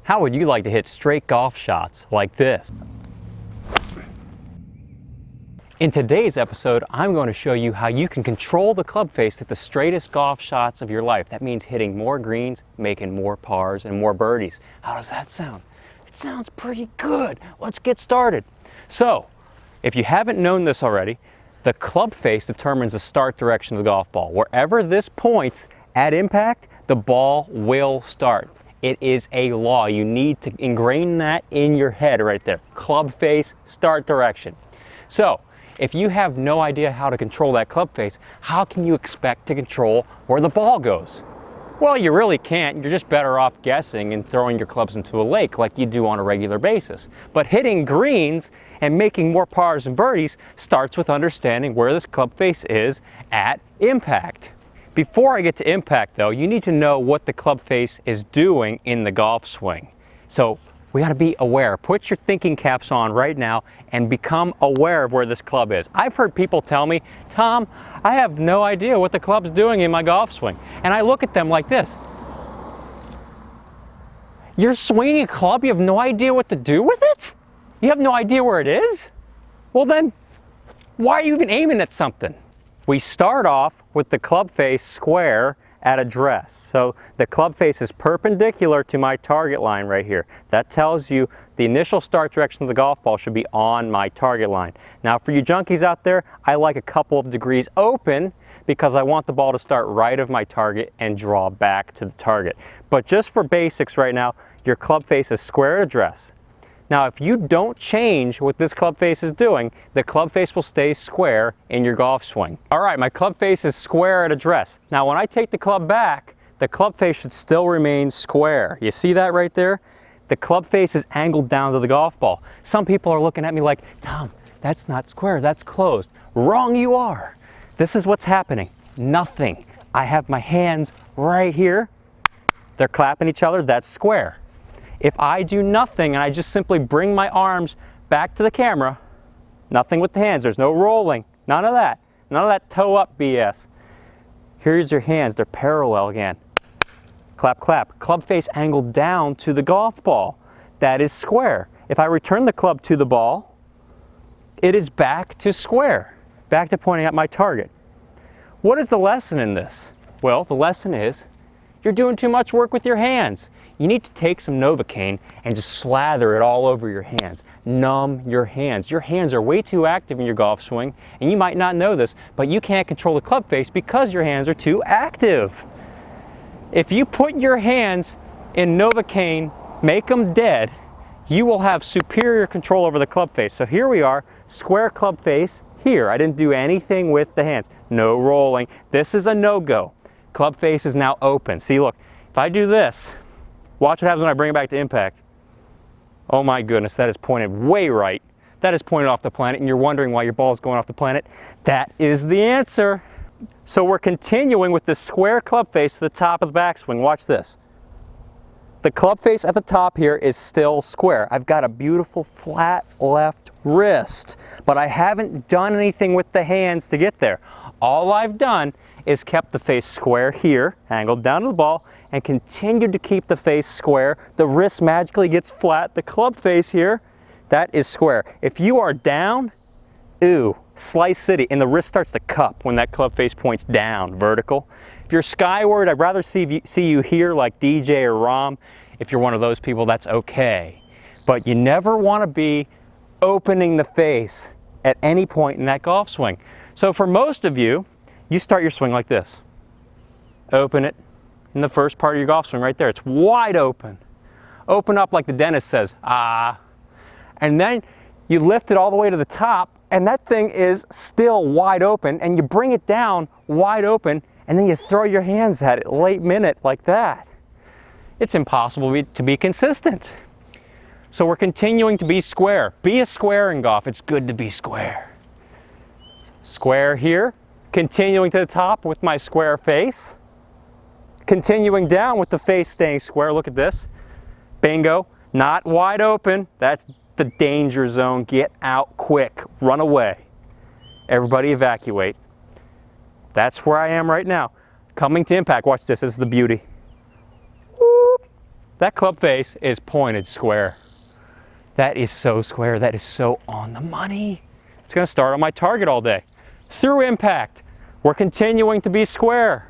How would you like to hit straight golf shots like this? In today's episode, I'm going to show you how you can control the club face to the straightest golf shots of your life. That means hitting more greens, making more pars, and more birdies. How does that sound? It sounds pretty good. Let's get started. So, if you haven't known this already, the club face determines the start direction of the golf ball. Wherever this points at impact, the ball will start. It is a law. You need to ingrain that in your head right there. Club face, start direction. So, if you have no idea how to control that club face, how can you expect to control where the ball goes? Well, you really can't. You're just better off guessing and throwing your clubs into a lake like you do on a regular basis. But hitting greens and making more pars and birdies starts with understanding where this club face is at impact. Before I get to impact though, you need to know what the club face is doing in the golf swing. So we got to be aware. Put your thinking caps on right now and become aware of where this club is. I've heard people tell me, Tom, I have no idea what the club's doing in my golf swing. And I look at them like this. You're swinging a club, you have no idea what to do with it? You have no idea where it is? Well then, why are you even aiming at something? We start off with the club face square at address. So the club face is perpendicular to my target line right here. That tells you the initial start direction of the golf ball should be on my target line. Now for you junkies out there, I like a couple of degrees open because I want the ball to start right of my target and draw back to the target. But just for basics right now, your club face is square at address. Now if you don't change what this club face is doing, the club face will stay square in your golf swing. All right, my club face is square at address. Now when I take the club back, the club face should still remain square. You see that right there? The club face is angled down to the golf ball. Some people are looking at me like, Tom, that's not square, that's closed. Wrong you are. This is what's happening. Nothing. I have my hands right here. They're clapping each other, that's square. If I do nothing and I just simply bring my arms back to the camera, nothing with the hands, there's no rolling, none of that toe up BS. Here's your hands, they're parallel again. Clap, clap. Club face angled down to the golf ball. That is square. If I return the club to the ball, it is back to square, back to pointing at my target. What is the lesson in this? Well, the lesson is you're doing too much work with your hands. You need to take some Novocaine and just slather it all over your hands. Numb your hands. Your hands are way too active in your golf swing, and you might not know this, but you can't control the club face because your hands are too active. If you put your hands in Novocaine, make them dead, you will have superior control over the club face. So here we are, square club face here. I didn't do anything with the hands. No rolling. This is a no-go. Club face is now open. See, look, if I do this, watch what happens when I bring it back to impact. Oh my goodness, that is pointed way right. That is pointed off the planet, and you're wondering why your ball is going off the planet. That is the answer. So we're continuing with this square club face to the top of the backswing. Watch this. The club face at the top here is still square. I've got a beautiful flat left wrist, but I haven't done anything with the hands to get there. All I've done is kept the face square here, angled down to the ball, and continued to keep the face square. The wrist magically gets flat. The club face here, that is square. If you are down, ooh, Slice City, and the wrist starts to cup when that club face points down, vertical. If you're skyward, I'd rather see you here like DJ or Rom. If you're one of those people, that's okay. But you never want to be opening the face at any point in that golf swing. So for most of you, you start your swing like this. Open it in the first part of your golf swing right there. It's wide open. Open up like the dentist says, ah. And then you lift it all the way to the top, and that thing is still wide open, and you bring it down wide open, and then you throw your hands at it late minute like that. It's impossible to be consistent. So we're continuing to be square. Be a square in golf. It's good to be square. Square here, continuing to the top with my square face. Continuing down with the face staying square. Look at this. Bingo. Not wide open. That's the danger zone. Get out quick. Run away. Everybody evacuate. That's where I am right now. Coming to impact. Watch this. This is the beauty. Whoop. That club face is pointed square. That is so square. That is so on the money. It's going to start on my target all day. Through impact, we're continuing to be square.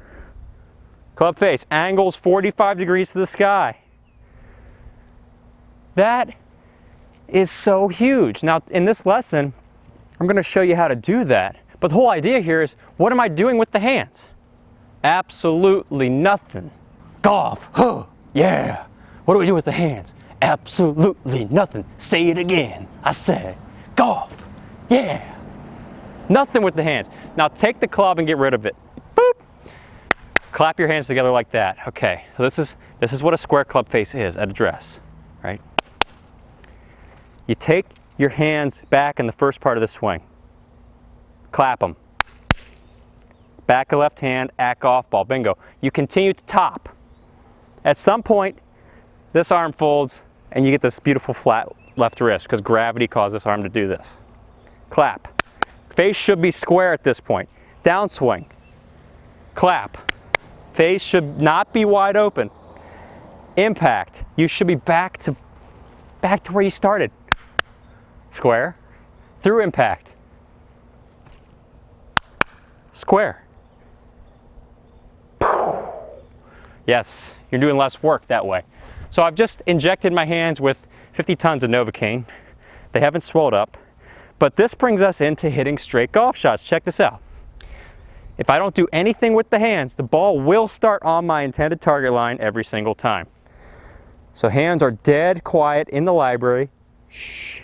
Club face angles 45 degrees to the sky. That is so huge. Now, in this lesson, I'm going to show you how to do that. But the whole idea here is, what am I doing with the hands? Absolutely nothing. Golf, huh, yeah. What do we do with the hands? Absolutely nothing. Say it again. I said, golf, yeah. Nothing with the hands. Now take the club and get rid of it. Boop. Clap your hands together like that. Okay, so this is what a square club face is at address, right? You take your hands back in the first part of the swing. Clap them. Back of left hand, act off ball, bingo. You continue to top. At some point, this arm folds and you get this beautiful flat left wrist because gravity caused this arm to do this. Clap. Face should be square at this point. Downswing. Clap. Face should not be wide open. Impact. You should be back to where you started. Square. Through impact. Square. Yes, you're doing less work that way. So I've just injected my hands with 50 tons of Novocaine. They haven't swelled up. But this brings us into hitting straight golf shots. Check this out. If I don't do anything with the hands, the ball will start on my intended target line every single time. So hands are dead quiet in the library. Shh.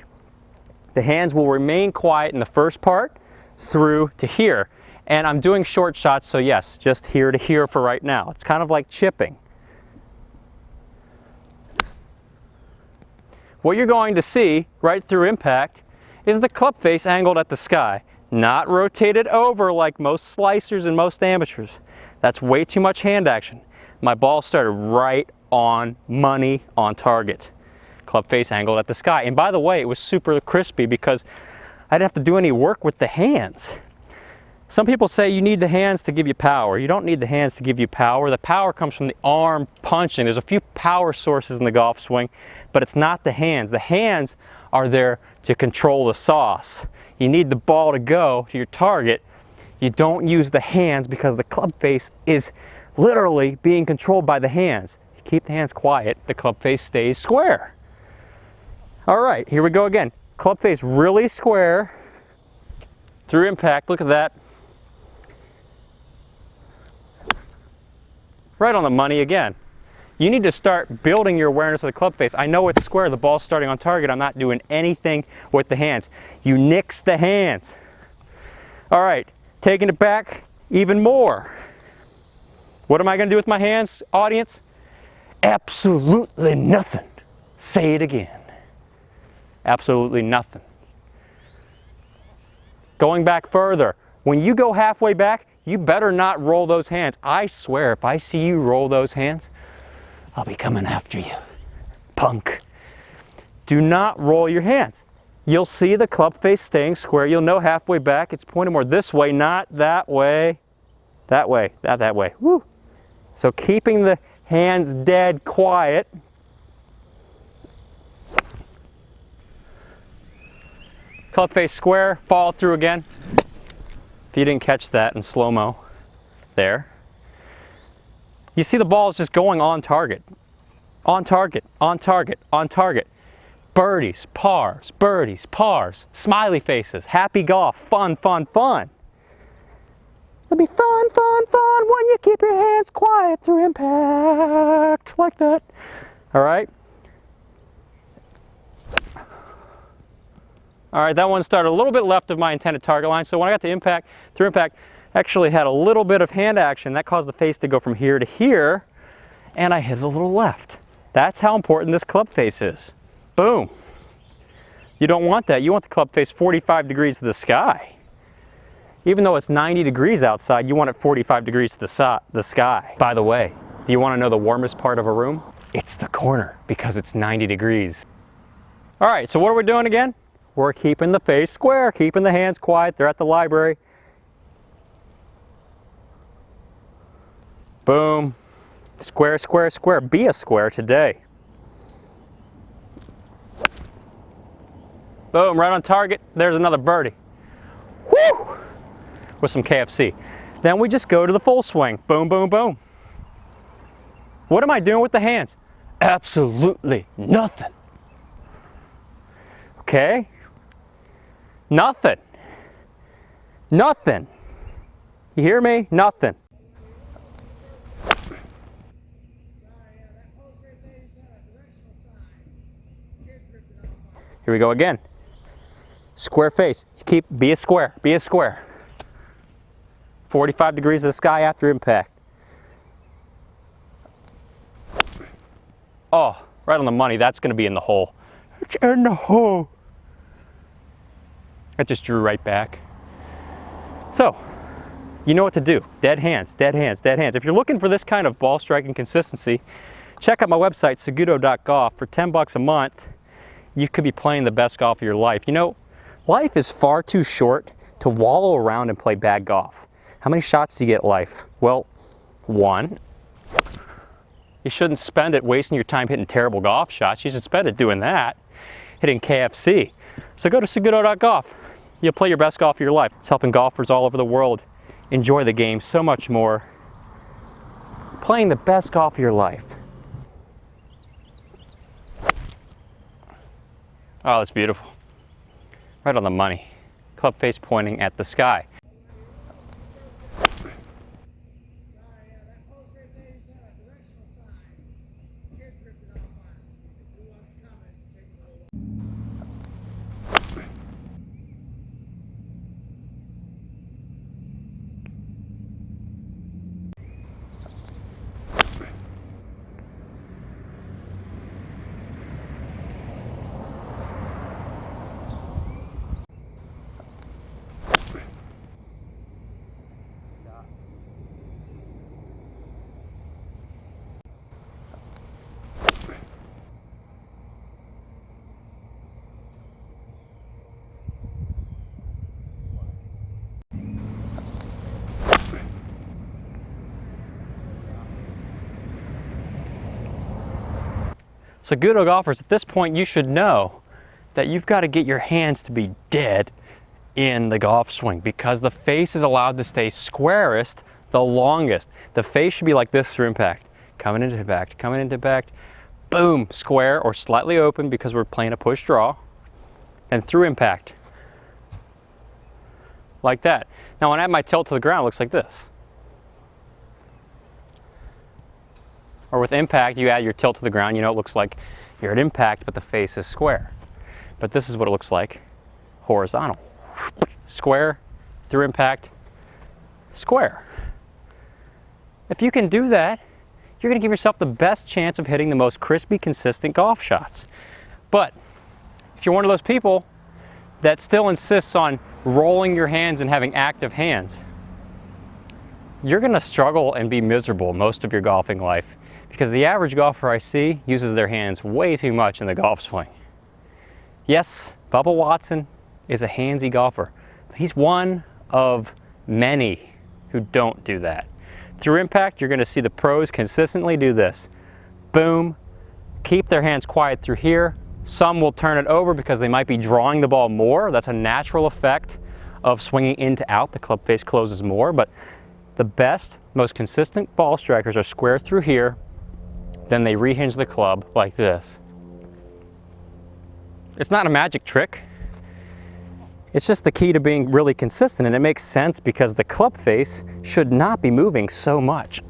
The hands will remain quiet in the first part through to here. And I'm doing short shots, so yes, just here to here for right now. It's kind of like chipping. What you're going to see right through impact is the club face angled at the sky, not rotated over like most slicers and most amateurs. That's way too much hand action. My ball started right on money, on target. Club face angled at the sky. And by the way, it was super crispy because I didn't have to do any work with the hands. Some people say you need the hands to give you power. You don't need the hands to give you power. The power comes from the arm punching. There's a few power sources in the golf swing, but it's not the hands. The hands are there to control the sauce. You need the ball to go to your target. You don't use the hands because the club face is literally being controlled by the hands. You keep the hands quiet, the club face stays square. All right, here we go again. Club face really square through impact. Look at that. Right on the money again. You need to start building your awareness of the club face. I know it's square, the ball's starting on target, I'm not doing anything with the hands. You nix the hands. All right, taking it back even more. What am I gonna do with my hands, audience? Absolutely nothing. Say it again. Absolutely nothing. Going back further, when you go halfway back, you better not roll those hands. I swear, if I see you roll those hands, I'll be coming after you, punk. Do not roll your hands. You'll see the club face staying square. You'll know halfway back, it's pointed more this way, not that way. That way, not that way. Woo. So keeping the hands dead quiet. Club face square, follow through again. If you didn't catch that in slow-mo, there. You see the ball is just going on target. On target, on target, on target. Birdies, pars, smiley faces, happy golf, fun, fun, fun. It'll be fun, fun, fun when you keep your hands quiet through impact, like that. All right? All right, that one started a little bit left of my intended target line, so when I got to impact, through impact, actually had a little bit of hand action. That caused the face to go from here to here, and I hit it a little left. That's how important this club face is. Boom. You don't want that. You want the club face 45 degrees to the sky. Even though it's 90 degrees outside, you want it 45 degrees to the sky. By the way, do you want to know the warmest part of a room? It's the corner, because it's 90 degrees. All right, so what are we doing again? We're keeping the face square, keeping the hands quiet. They're at the library. Boom. Square, square, square. Be a square today. Boom, right on target. There's another birdie. Woo! With some KFC. Then we just go to the full swing. Boom, boom, boom. What am I doing with the hands? Absolutely nothing. Okay? Nothing. Nothing. You hear me? Nothing. Here we go again. Square face. Be a square. Be a square. 45 degrees of the sky after impact. Oh, right on the money. That's going to be in the hole. It's in the hole. That just drew right back. So, you know what to do. Dead hands, dead hands, dead hands. If you're looking for this kind of ball striking consistency, check out my website, SagutoGolf. For 10 bucks a month, you could be playing the best golf of your life. You know, life is far too short to wallow around and play bad golf. How many shots do you get life? Well, one. You shouldn't spend it wasting your time hitting terrible golf shots. You should spend it doing that, hitting KFC. So go to SagutoGolf. You'll play your best golf of your life. It's helping golfers all over the world enjoy the game so much more. Playing the best golf of your life. Oh, that's beautiful. Right on the money. Club face pointing at the sky. Seguto golfers, at this point you should know that you've got to get your hands to be dead in the golf swing because the face is allowed to stay squarest the longest. The face should be like this through impact. Coming into impact, coming into impact, boom, square or slightly open because we're playing a push draw, and through impact. Like that. Now when I have my tilt to the ground, it looks like this. Or with impact, you add your tilt to the ground, you know it looks like you're at impact, but the face is square. But this is what it looks like, horizontal. Square, through impact, square. If you can do that, you're gonna give yourself the best chance of hitting the most crispy, consistent golf shots. But if you're one of those people that still insists on rolling your hands and having active hands, you're gonna struggle and be miserable most of your golfing life. Because the average golfer I see uses their hands way too much in the golf swing. Yes, Bubba Watson is a handsy golfer. But he's one of many who don't do that. Through impact, you're going to see the pros consistently do this. Boom, keep their hands quiet through here. Some will turn it over because they might be drawing the ball more. That's a natural effect of swinging in to out. The club face closes more, but the best, most consistent ball strikers are square through here. Then they rehinge the club like this. It's not a magic trick. It's just the key to being really consistent, and it makes sense because the club face should not be moving so much.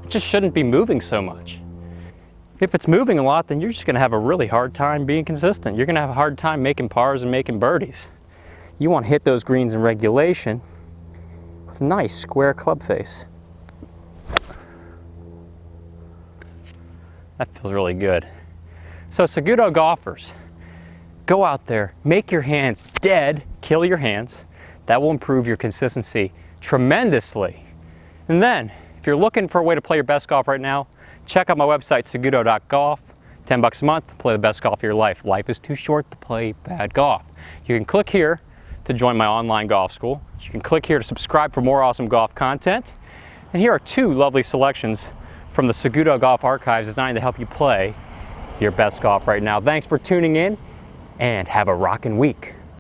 It just shouldn't be moving so much. If it's moving a lot, then you're just gonna have a really hard time being consistent. You're gonna have a hard time making pars and making birdies. You want to hit those greens in regulation with a nice square club face. That feels really good. So Seguto golfers, go out there, make your hands dead, kill your hands. That will improve your consistency tremendously. And then, if you're looking for a way to play your best golf right now, check out my website, SagutoGolf. 10 bucks a month, play the best golf of your life. Life is too short to play bad golf. You can click here to join my online golf school. You can click here to subscribe for more awesome golf content. And here are two lovely selections from the Seguto Golf archives designed to help you play your best golf right now. Thanks for tuning in. and have a rockin' week.